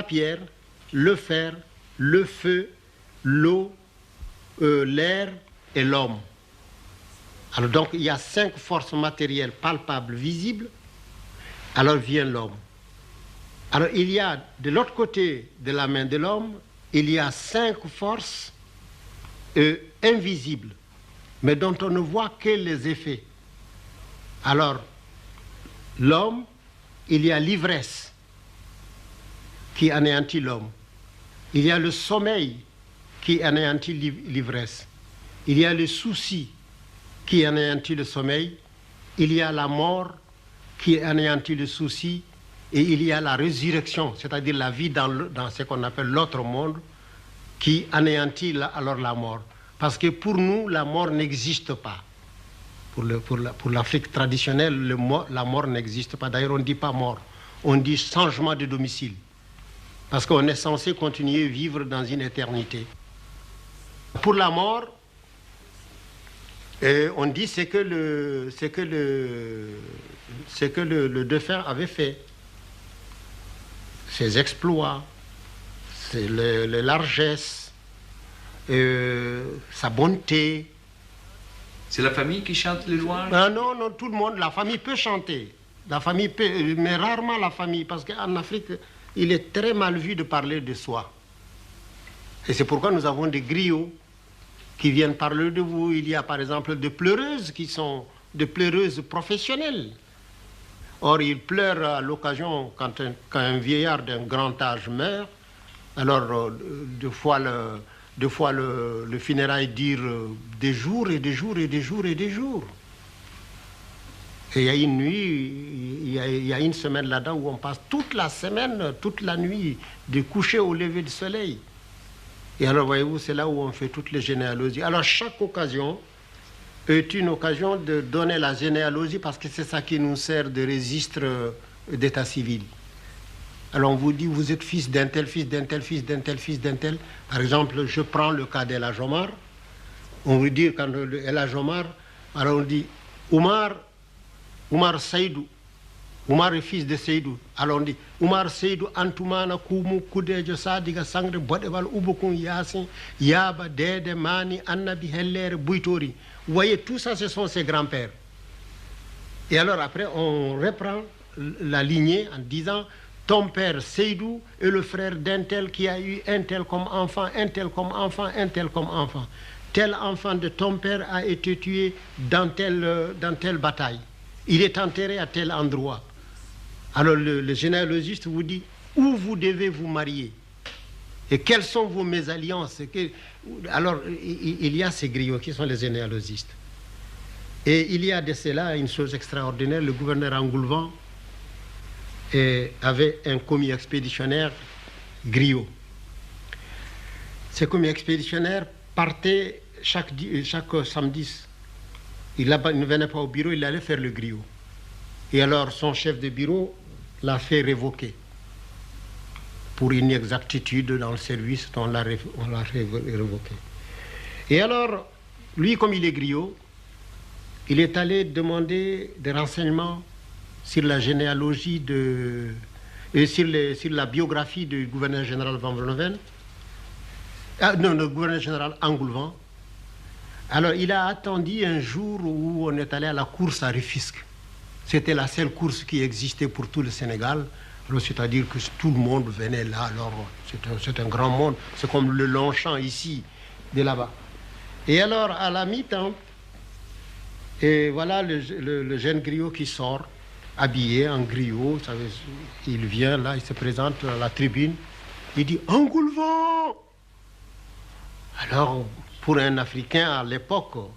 pierre, le fer, le feu, l'eau, l'air et l'homme. Alors donc il y a 5 forces matérielles palpables, visibles. Alors vient l'homme. Alors il y a de l'autre côté de la main de l'homme, il y a 5 forces invisibles, mais dont on ne voit que les effets. Alors l'homme, il y a l'ivresse qui anéantit l'homme. Il y a le sommeil qui anéantit l'ivresse. Il y a le souci qui anéantit le sommeil. Il y a la mort qui anéantit le souci. Et il y a la résurrection, c'est-à-dire la vie dans ce qu'on appelle l'autre monde, qui anéantit alors la mort. Parce que pour nous, la mort n'existe pas. Pour l'Afrique traditionnelle, la mort n'existe pas. D'ailleurs, on ne dit pas mort, on dit changement de domicile. Parce qu'on est censé continuer à vivre dans une éternité. Pour la mort, on dit c'est que le défunt avait fait. Ses exploits, les largesses, sa bonté. C'est la famille qui chante les louanges? Non, tout le monde, la famille peut chanter. La famille peut, mais rarement la famille, parce qu'en Afrique, il est très mal vu de parler de soi. Et c'est pourquoi nous avons des griots qui viennent parler de vous. Il y a par exemple des pleureuses qui sont des pleureuses professionnelles. Or, ils pleurent à l'occasion quand un vieillard d'un grand âge meurt. Alors, deux fois le funérail dure des jours et des jours et des jours et des jours. Et il y a une nuit, il y a une semaine là-dedans où on passe toute la semaine, toute la nuit, du coucher au lever du soleil. Et alors, voyez-vous, c'est là où on fait toutes les généalogies. Alors, chaque occasion est une occasion de donner la généalogie parce que c'est ça qui nous sert de registre d'état civil. Alors, on vous dit, vous êtes fils d'un tel, fils d'un tel, fils d'un tel, fils d'un tel. Par exemple, je prends le cas d'El Hadj Omar. On vous dit, quand El Hadj Omar, alors on dit, Oumar Saïdou, Oumar est fils de Seydou. Alors on dit Oumar Seydou Antoumana Koumou Koudejo Sadiga Sangre Bodebal Oubokun Yassin Yaba Dede Mani Annabi Heller Bouitori. Vous voyez, tout ça, ce sont ses grands-pères. Et alors après, on reprend la lignée en disant ton père Seydou est le frère d'un tel qui a eu un tel comme enfant, un tel comme enfant, un tel comme enfant. Tel enfant de ton père a été tué dans telle bataille. Il est enterré à tel endroit. Alors le généalogiste vous dit où vous devez vous marier et quelles sont vos mésalliances. Alors il y a ces griots qui sont les généalogistes. Et il y a de cela une chose extraordinaire. Le gouverneur Engoulevent avait un commis expéditionnaire griot. Ce commis expéditionnaire partait chaque samedi. Il ne venait pas au bureau, il allait faire le griot. Et alors son chef de bureau l'a fait révoquer pour inexactitude dans le service, on l'a révoqué. Et alors, lui, comme il est griot, il est allé demander des renseignements sur la généalogie sur la biographie du gouverneur général Van Vollenhoven, le gouverneur général Engoulevent. Alors, il a attendu un jour où on est allé à la course à Rufisque. C'était la seule course qui existait pour tout le Sénégal. C'est-à-dire que tout le monde venait là. Alors, c'est un grand monde. C'est comme le Longchamp ici, de là-bas. Et alors, à la mi-temps, et voilà le jeune griot qui sort, habillé en griot. Il vient là, il se présente à la tribune. Il dit « Engoulevent !» Alors, pour un Africain à l'époque,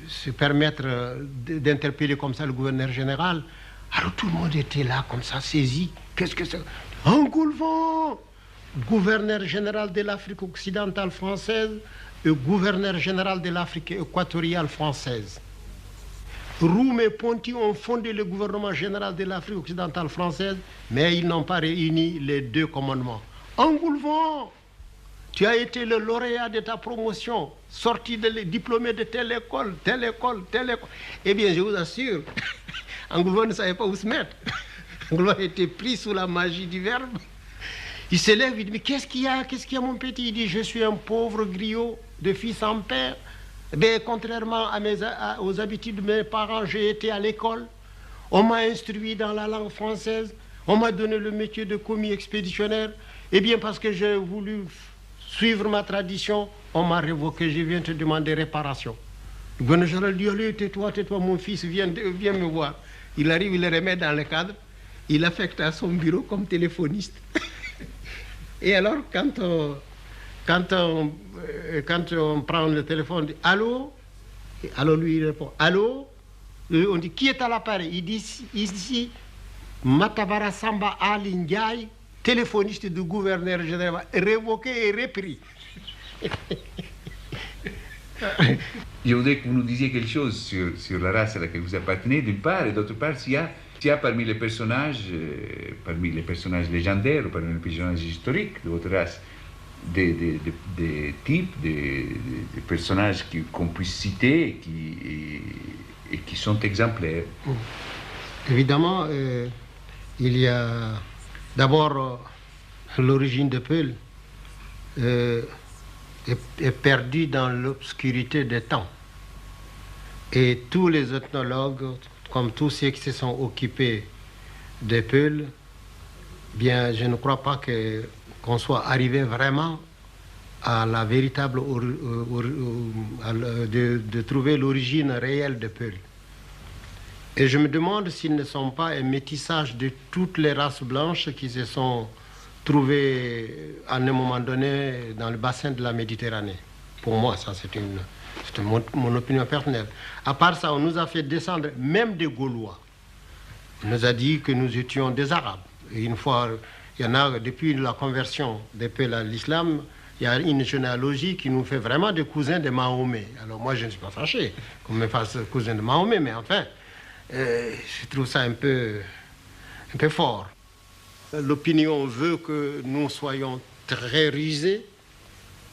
se permettre d'interpeller comme ça le gouverneur général, alors tout le monde était là comme ça, saisi. Qu'est-ce que c'est? Engoulevent, gouverneur général de l'Afrique occidentale française et gouverneur général de l'Afrique équatoriale française. Roume et Ponty ont fondé le gouvernement général de l'Afrique occidentale française, mais ils n'ont pas réuni les deux commandements. Engoulevent, tu as été le lauréat de ta promotion, sorti diplômé de telle école, telle école, telle école. Eh bien, je vous assure, Engoulevent ne savait pas où se mettre. Engoulevent était pris sous la magie du verbe. Il se lève, il dit, mais qu'est-ce qu'il y a, mon petit? Il dit, je suis un pauvre griot de fils en père. Mais contrairement aux habitudes de mes parents, j'ai été à l'école. On m'a instruit dans la langue française. On m'a donné le métier de commis expéditionnaire. Eh bien, parce que j'ai voulu suivre ma tradition, on m'a révoqué. Je viens te demander réparation. Le gouverneur général dit, allez, tais-toi, mon fils, viens me voir. Il arrive, il le remet dans le cadre. Il affecte à son bureau comme téléphoniste. Et alors, quand on prend le téléphone, on dit « Allô ?» Alors lui, il répond « Allô ?» On dit « Qui est à l'appareil ?» Il dit « Ici, Matabara Samba Ali Ndiaye, téléphoniste du gouverneur général, révoqué et repris. » Je voudrais que vous nous disiez quelque chose sur la race à laquelle vous appartenez, d'une part, et d'autre part, s'il y a parmi les personnages légendaires ou parmi les personnages historiques de votre race, des types, des personnages qu'on puisse citer et qui sont exemplaires. Évidemment, il y a d'abord l'origine de Peul est perdue dans l'obscurité des temps. Et tous les ethnologues, comme tous ceux qui se sont occupés de Peul, bien, je ne crois pas qu'on soit arrivé vraiment à la véritable de trouver l'origine réelle de Peul. Et je me demande s'ils ne sont pas un métissage de toutes les races blanches qui se sont trouvées à un moment donné dans le bassin de la Méditerranée. Pour moi, ça c'est mon opinion personnelle. À part ça, on nous a fait descendre même des Gaulois. On nous a dit que nous étions des Arabes. Et une fois, il y en a, depuis la conversion des Peuls à l'islam, il y a une généalogie qui nous fait vraiment des cousins de Mahomet. Alors moi, je ne suis pas fâché qu'on me fasse cousin de Mahomet, mais enfin, je trouve ça un peu fort. L'opinion veut que nous soyons très rusés,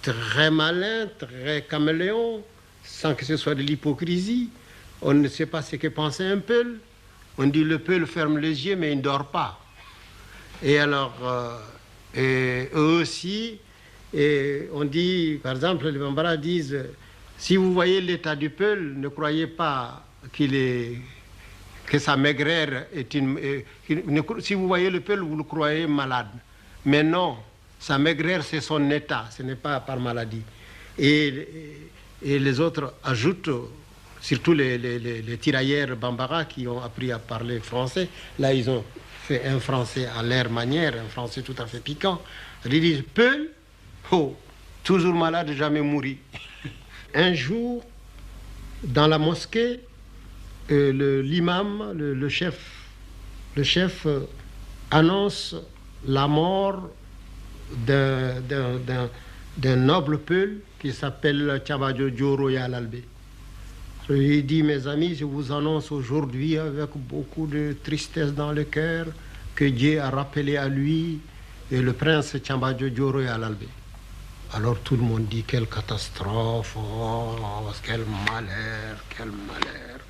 très malins, très caméléons, sans que ce soit de l'hypocrisie. On ne sait pas ce que pensait un Peul. on dit le Peul ferme les yeux, mais il ne dort pas. Et alors, eux aussi, et on dit, par exemple, les Bambara disent, si vous voyez l'état du Peul, ne croyez pas que sa maigreur est une... si vous voyez le Peul, vous le croyez malade. Mais non, sa maigreur, c'est son état, ce n'est pas par maladie. Et les autres ajoutent, surtout les tirailleurs Bambara qui ont appris à parler français, là ils ont fait un français à leur manière, un français tout à fait piquant. Ils disent, Peul, oh, toujours malade, jamais mourir. Un jour, dans la mosquée, l'imam, le chef annonce la mort d'un noble Peul qui s'appelle Tchabadio Dioro Yalalbe. Il dit, mes amis, je vous annonce aujourd'hui avec beaucoup de tristesse dans le cœur que Dieu a rappelé à lui le prince Tchabadio Dioro Yalalbe. Alors tout le monde dit, quelle catastrophe, oh, quel malheur, quel malheur.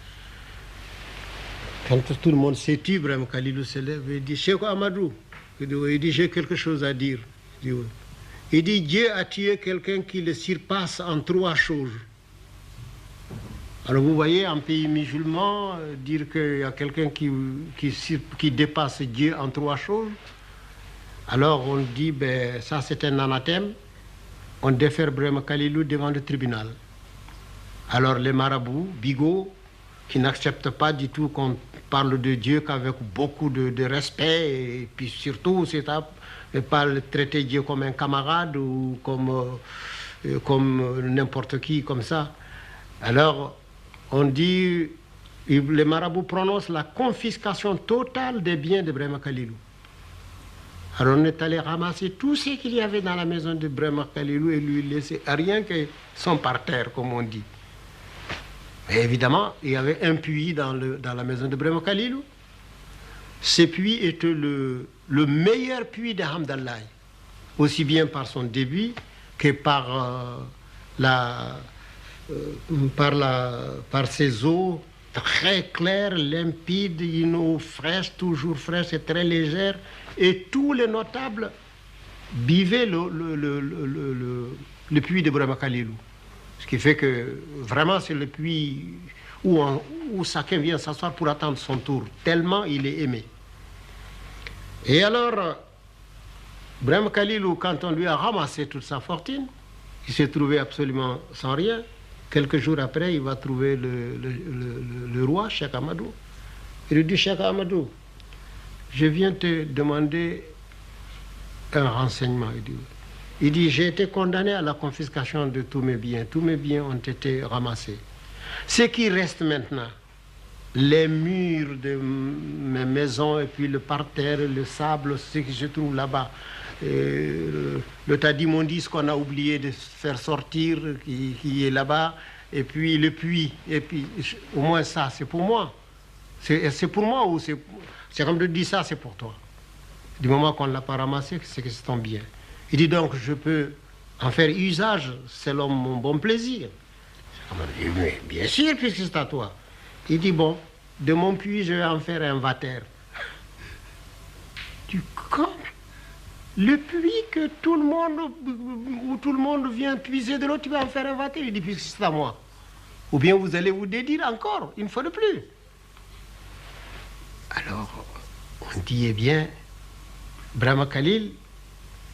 Quand tout le monde s'étue, Ibrahim Khalilou se lève et dit, Cheikh Amadou, il dit, j'ai quelque chose à dire. Il dit, Dieu a tué quelqu'un qui le surpasse en 3 choses. Alors vous voyez, en pays musulman, dire qu'il y a quelqu'un qui dépasse Dieu en 3 choses, alors on dit, ben, ça c'est un anathème, on défère Ibrahim Khalilou devant le tribunal. Alors les marabouts, bigots, qui n'acceptent pas du tout qu'on parle de Dieu qu'avec beaucoup de respect, et puis surtout, c'est pas traiter Dieu comme un camarade ou comme n'importe qui, comme ça. Alors, on dit, les marabouts prononcent la confiscation totale des biens d'Ibrahim Khalilou. Alors on est allé ramasser tout ce qu'il y avait dans la maison d'Ibrahim Khalilou et lui laisser rien que son parterre, comme on dit. Et évidemment, il y avait un puits dans la maison d'Ibrahim Khalilou. Ce puits était le meilleur puits de Hamdallah, aussi bien par son débit que par ses eaux très claires, limpides, une eau fraîche, toujours fraîche et très légère. Et tous les notables buvaient le puits d'Ibrahim Khalilou. Ce qui fait que vraiment c'est le puits où chacun vient s'asseoir pour attendre son tour, tellement il est aimé. Et alors, Ibrahim Khalilou, quand on lui a ramassé toute sa fortune, il s'est trouvé absolument sans rien. Quelques jours après, il va trouver le roi, Cheikh Amadou. Il lui dit, Cheikh Amadou, je viens te demander un renseignement. Il dit, j'ai été condamné à la confiscation de tous mes biens. Tous mes biens ont été ramassés. Ce qui reste maintenant, les murs de mes maisons et puis le parterre, le sable, ce qui se trouve là-bas, le tas d'immondices qu'on a oublié de faire sortir, qui est là-bas, et puis le puits, et puis au moins ça, c'est pour moi. C'est pour moi ou c'est comme de dire ça, c'est pour toi. Du moment qu'on ne l'a pas ramassé, c'est que c'est ton bien. Il dit donc, je peux en faire usage selon mon bon plaisir. Mais bien sûr, puisque c'est à toi. Il dit, bon, de mon puits, je vais en faire un vater. Du camp, le puits que tout le monde vient puiser de l'eau, tu vas en faire un vater. Il dit, puisque c'est à moi. Ou bien vous allez vous dédire encore, une fois de plus. Alors, on dit, eh bien, Brahma Khalil,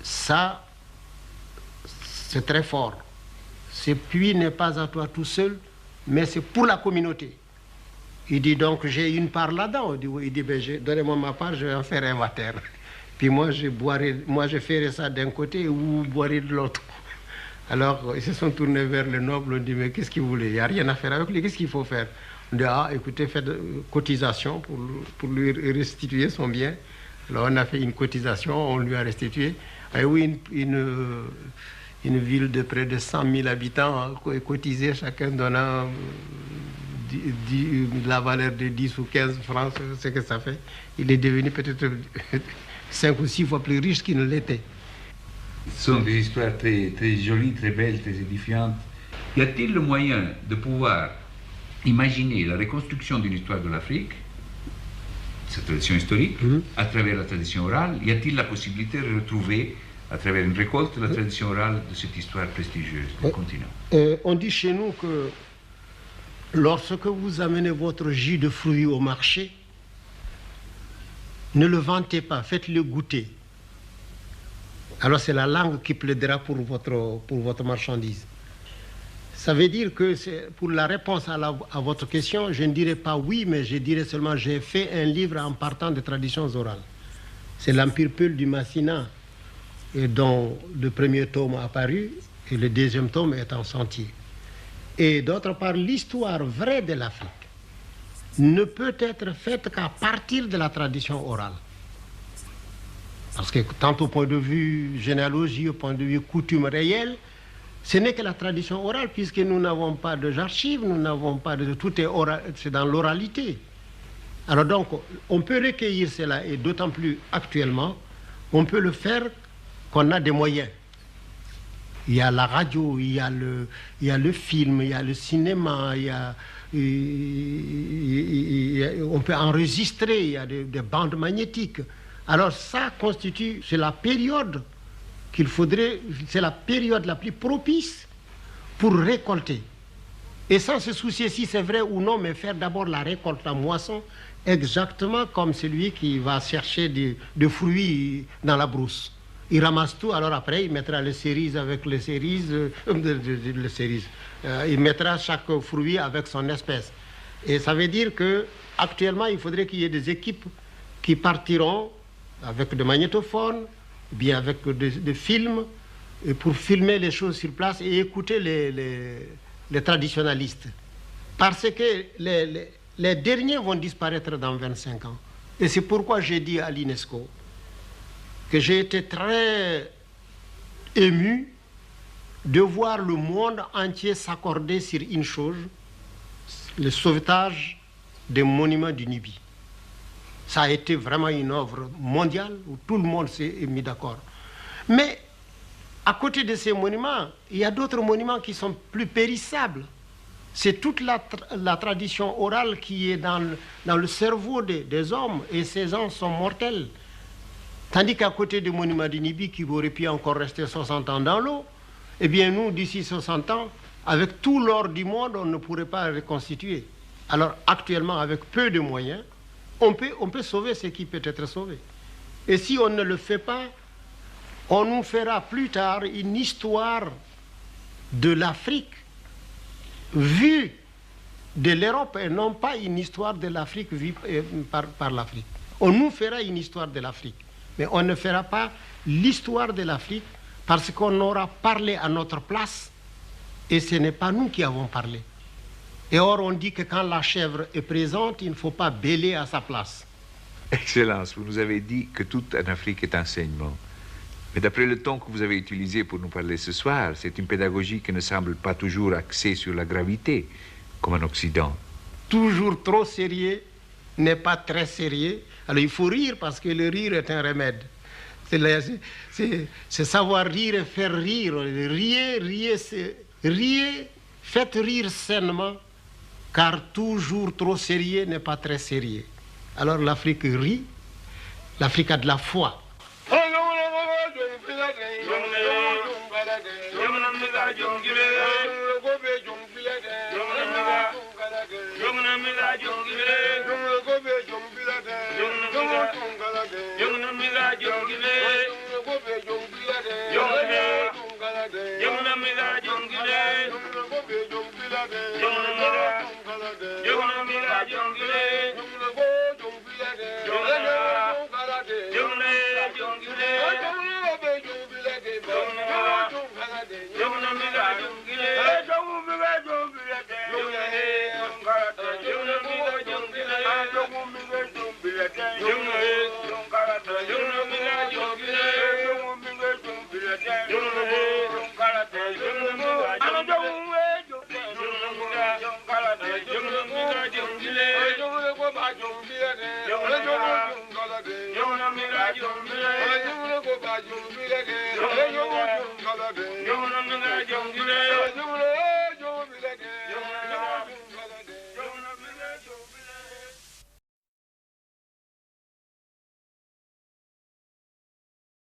ça, c'est très fort. Ce puits n'est pas à toi tout seul, mais c'est pour la communauté. Il dit donc, j'ai une part là-dedans. Il dit, ben, donnez-moi ma part, je vais en faire un vater. Puis moi, je ferai ça d'un côté ou vous boirez de l'autre. Alors, ils se sont tournés vers le noble, on dit, mais qu'est-ce qu'il voulait? Il n'y a rien à faire avec lui, qu'est-ce qu'il faut faire? On dit, ah, écoutez, faites cotisation pour lui restituer son bien. Alors, on a fait une cotisation, on lui a restitué. Et oui, une ville de près de 100 000 habitants a cotisé, chacun donnant la valeur de 10 ou 15 francs, ce que ça fait. Il est devenu peut-être 5 ou 6 fois plus riche qu'il ne l'était. Ce sont des histoires très, très jolies, très belles, très édifiantes. Y a-t-il le moyen de pouvoir imaginer la reconstruction d'une histoire de l'Afrique cette tradition historique, à travers la tradition orale. Y a-t-il la possibilité de retrouver, à travers une récolte, la tradition orale de cette histoire prestigieuse du continent? On dit chez nous que lorsque vous amenez votre jus de fruits au marché, ne le vantez pas, faites-le goûter. Alors c'est la langue qui plaidera pour votre marchandise. Ça veut dire que pour la réponse à votre question, je ne dirais pas oui, mais je dirais seulement j'ai fait un livre en partant de traditions orales. C'est l'Empire Peul du Massina, dont le premier tome a apparu et le deuxième tome est en sentier. Et d'autre part, l'histoire vraie de l'Afrique ne peut être faite qu'à partir de la tradition orale. Parce que tant au point de vue généalogie, au point de vue coutume réelle, ce n'est que la tradition orale, puisque nous n'avons pas d'archives, nous n'avons pas de... Tout est oral, c'est dans l'oralité. Alors donc, on peut recueillir cela, et d'autant plus actuellement, on peut le faire qu'on a des moyens. Il y a la radio, il y a le film, il y a le cinéma, on peut enregistrer, il y a des bandes magnétiques. Alors ça constitue, c'est la période c'est la période la plus propice pour récolter. Et sans se soucier si c'est vrai ou non, mais faire d'abord la récolte en moisson, exactement comme celui qui va chercher des fruits dans la brousse. Il ramasse tout, alors après il mettra les cerises avec les cerises, il mettra chaque fruit avec son espèce. Et ça veut dire que actuellement il faudrait qu'il y ait des équipes qui partiront avec des magnétophones, bien avec des films, pour filmer les choses sur place et écouter les traditionalistes. Parce que les derniers vont disparaître dans 25 ans. Et c'est pourquoi j'ai dit à l'UNESCO que j'ai été très ému de voir le monde entier s'accorder sur une chose, le sauvetage des monuments du Nubie. Ça a été vraiment une œuvre mondiale où tout le monde s'est mis d'accord. Mais à côté de ces monuments, il y a d'autres monuments qui sont plus périssables. C'est toute la tradition orale qui est dans le cerveau des hommes, et ces hommes sont mortels. Tandis qu'à côté des monuments du Nubie qui auraient pu encore rester 60 ans dans l'eau, eh bien nous, d'ici 60 ans, avec tout l'or du monde, on ne pourrait pas reconstituer. Alors actuellement, avec peu de moyens, on peut sauver ce qui peut être sauvé. Et si on ne le fait pas, on nous fera plus tard une histoire de l'Afrique vue de l'Europe et non pas une histoire de l'Afrique vue par l'Afrique. On nous fera une histoire de l'Afrique, mais on ne fera pas l'histoire de l'Afrique parce qu'on aura parlé à notre place et ce n'est pas nous qui avons parlé. Et or, on dit que quand la chèvre est présente, il ne faut pas bêler à sa place. Excellence, vous nous avez dit que tout en Afrique est enseignement. Mais d'après le ton que vous avez utilisé pour nous parler ce soir, c'est une pédagogie qui ne semble pas toujours axée sur la gravité, comme en Occident. Toujours trop sérieux n'est pas très sérieux. Alors il faut rire parce que le rire est un remède. C'est savoir rire et faire rire. Riez, faites rire sainement, car toujours trop sérieux n'est pas très sérieux. Alors l'Afrique rit, l'Afrique a de la foi. Yo